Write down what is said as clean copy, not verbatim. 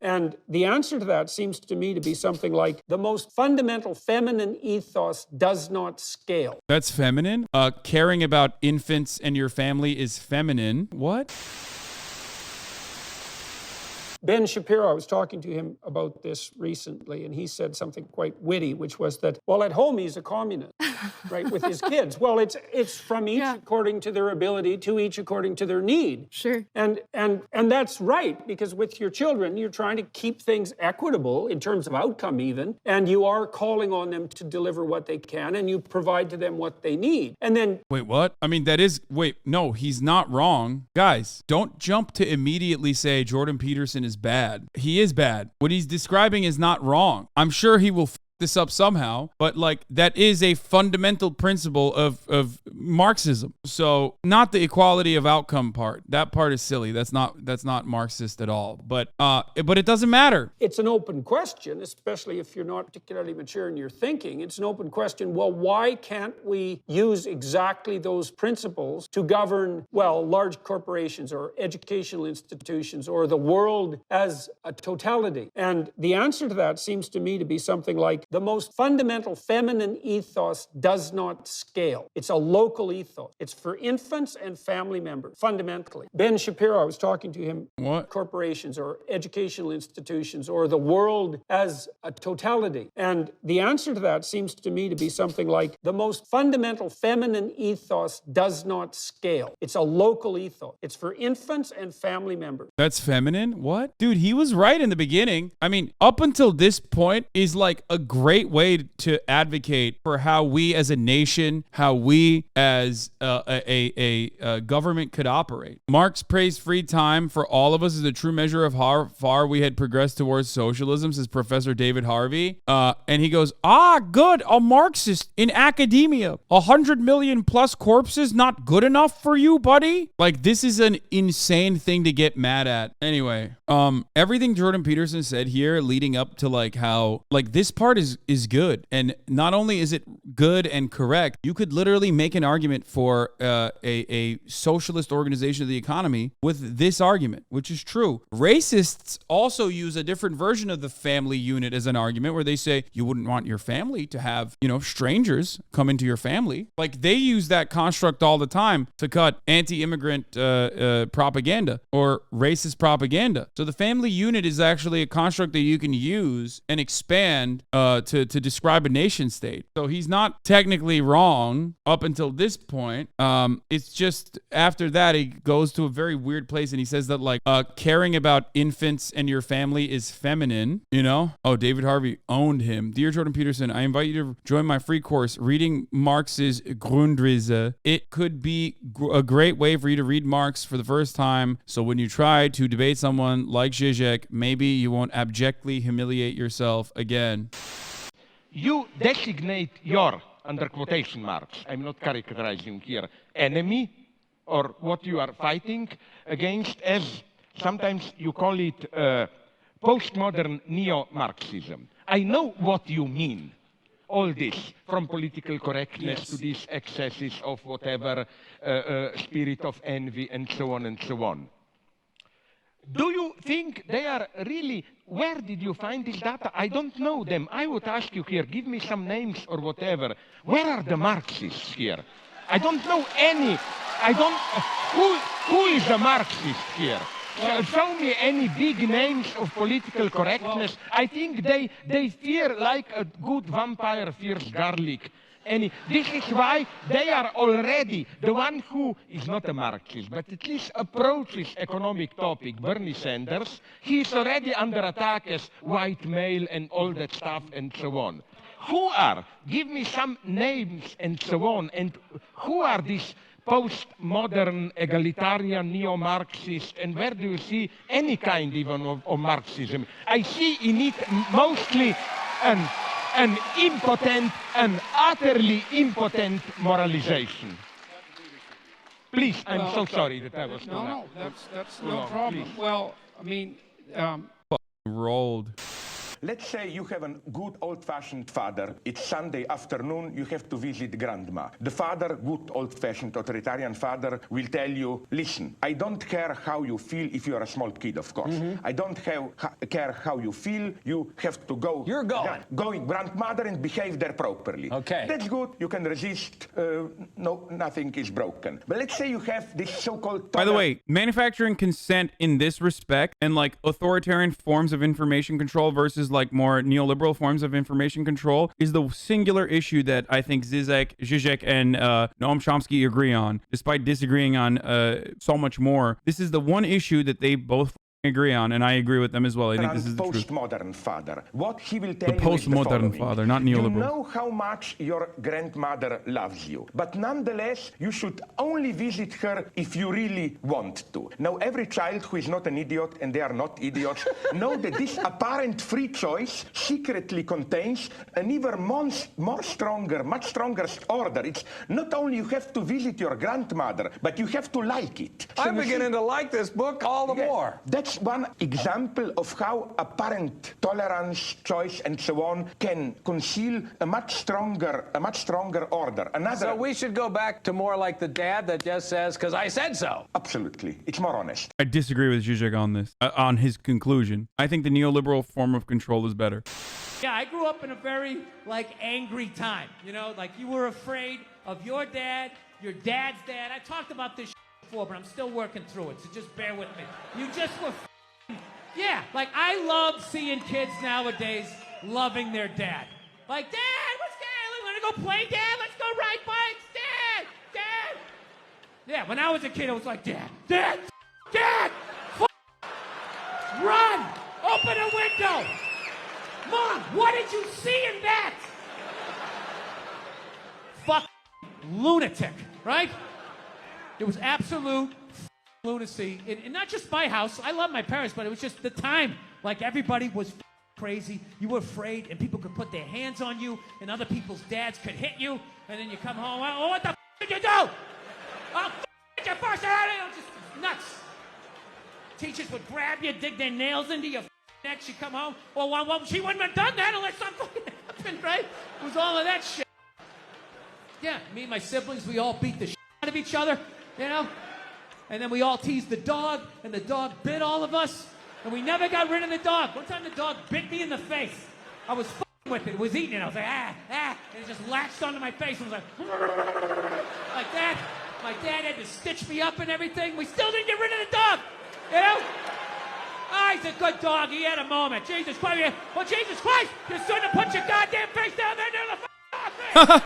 And the answer to that seems to me to be something like the most fundamental feminine ethos does not scale. That's feminine? Caring about infants and your family is feminine. What? Ben Shapiro, I was talking to him about this recently, and he said something quite witty, which was that, well, at home he's a communist, right, with his kids. Well, it's from each according to their ability, to each according to their need. Sure. And that's right, because with your children, you're trying to keep things equitable in terms of outcome even, and you are calling on them to deliver what they can, and you provide to them what they need. And then... Wait, what? I mean, no, he's not wrong. Guys, don't jump to immediately say Jordan Peterson is bad. He is bad. What he's describing is not wrong. I'm sure he will this up somehow, but like that is a fundamental principle of Marxism. So not the equality of outcome part. That part is silly. That's not Marxist at all. But it doesn't matter. It's an open question, especially if you're not particularly mature in your thinking. It's an open question. Well, why can't we use exactly those principles to govern, well, large corporations or educational institutions or the world as a totality? And the answer to that seems to me to be something like the most fundamental feminine ethos does not scale. It's a local ethos. It's for infants and family members, fundamentally. Ben Shapiro, I was talking to him. What? Corporations or educational institutions or the world as a totality. And the answer to that seems to me to be something like the most fundamental feminine ethos does not scale. It's a local ethos. It's for infants and family members. That's feminine? What? Dude, he was right in the beginning. I mean, up until this point is like a great way to advocate for how we as a nation, how we as a government could operate. Marx praised free time for all of us as a true measure of how far we had progressed towards socialism, says Professor David Harvey. And he goes, good, a Marxist in academia. 100 million plus corpses not good enough for you, buddy? Like, this is an insane thing to get mad at. Anyway, everything Jordan Peterson said here leading up to like how, like, this part is good. And not only is it good and correct, you could literally make an argument for a socialist organization of the economy with this argument, which is true. Racists also use a different version of the family unit as an argument where they say you wouldn't want your family to have, strangers come into your family. Like, they use that construct all the time to cut anti-immigrant propaganda or racist propaganda. So the family unit is actually a construct that you can use and expand to describe a nation state. So he's not technically wrong up until this point. It's just after that he goes to a very weird place and he says that like caring about infants and your family is feminine, Oh, David Harvey owned him. Dear Jordan Peterson, I invite you to join my free course, Reading Marx's Grundrisse. It could be a great way for you to read Marx for the first time. So when you try to debate someone like Zizek, maybe you won't abjectly humiliate yourself again. You designate your, under quotation marks, I'm not characterizing here, enemy or what you are fighting against as sometimes you call it postmodern neo-Marxism. I know what you mean. All this, from political correctness to these excesses of whatever spirit of envy and so on and so on. Do you think they are really, where did you find this data? I don't know them. I would ask you here, give me some names or whatever. Where are the Marxists here? I don't know any. Who is a Marxist here? Show me any big names of political correctness. I think they fear like a good vampire fears garlic. This is why they are already, the one who is not a Marxist, but at least approaches economic topic, Bernie Sanders, he is already under attack as white male and all that stuff and so on. Who are, give me some names and so on, and who are these postmodern, egalitarian, neo-Marxist, and where do you see any kind even of Marxism? I see in it mostly an impotent, an utterly impotent moralization. Please, I'm so sorry that I was too loud. That's no problem. Please. Well, I mean... Rolled. Let's say you have a good old-fashioned father. It's Sunday afternoon, you have to visit grandma. The father, good old-fashioned authoritarian father, will tell you, listen, I don't care how you feel if you're a small kid, of course. I don't care how you feel. You have to go. You're going. Going grandmother and behave there properly. Okay. That's good. You can resist. No, nothing is broken. But let's say you have this so-called... By the way, manufacturing consent in this respect and like authoritarian forms of information control versus like more neoliberal forms of information control is the singular issue that I think Zizek and Noam Chomsky agree on, despite disagreeing on so much more. This is the one issue that they both agree on, and I agree with them as well. I think this is the truth. Postmodern father. What he will tell The you is the postmodern following. father, not neoliberal. You know how much your grandmother loves you, but nonetheless, you should only visit her if you really want to. Now, every child who is not an idiot, and they are not idiots, know that this apparent free choice secretly contains an even much stronger order. It's not only you have to visit your grandmother, but you have to like it. So I'm you see- beginning to like this book all the more. That's one example of how apparent tolerance, choice, and so on can conceal a much stronger order. So we should go back to more like the dad that just says, because I said so. Absolutely. It's more honest. I disagree with Zizek on this, on his conclusion. I think the neoliberal form of control is better. Yeah, I grew up in a very, angry time. You know, you were afraid of your dad's dad. I talked about this before, but I'm still working through it, so just bear with me. You just were yeah, I love seeing kids nowadays loving their dad. Like, Dad, what's Dad? Want to go play, Dad? Let's go ride bikes, Dad! Yeah, when I was a kid, I was like, Dad, run! Open a window! Mom, what did you see in that? Lunatic, right? It was absolute lunacy. And not just my house. I love my parents, but it was just the time. Everybody was crazy. You were afraid, and people could put their hands on you, and other people's dads could hit you, and then you come home, oh, what the did you do? Oh, get your first out of here. Just nuts. Teachers would grab you, dig their nails into your neck. You come home. Well, she wouldn't have done that unless something happened, right? It was all of that shit. Yeah, me and my siblings, we all beat the shit out of each other, you know? And then we all teased the dog, and the dog bit all of us, and we never got rid of the dog. One time the dog bit me in the face. I was f***ing with it. It was eating it. I was like, and it just latched onto my face and was like that. My dad had to stitch me up and everything. We still didn't get rid of the dog, you know? He's a good dog. He had a moment. Jesus Christ. Well, Jesus Christ, you shouldn't have put your goddamn face down there near the f***ing dog.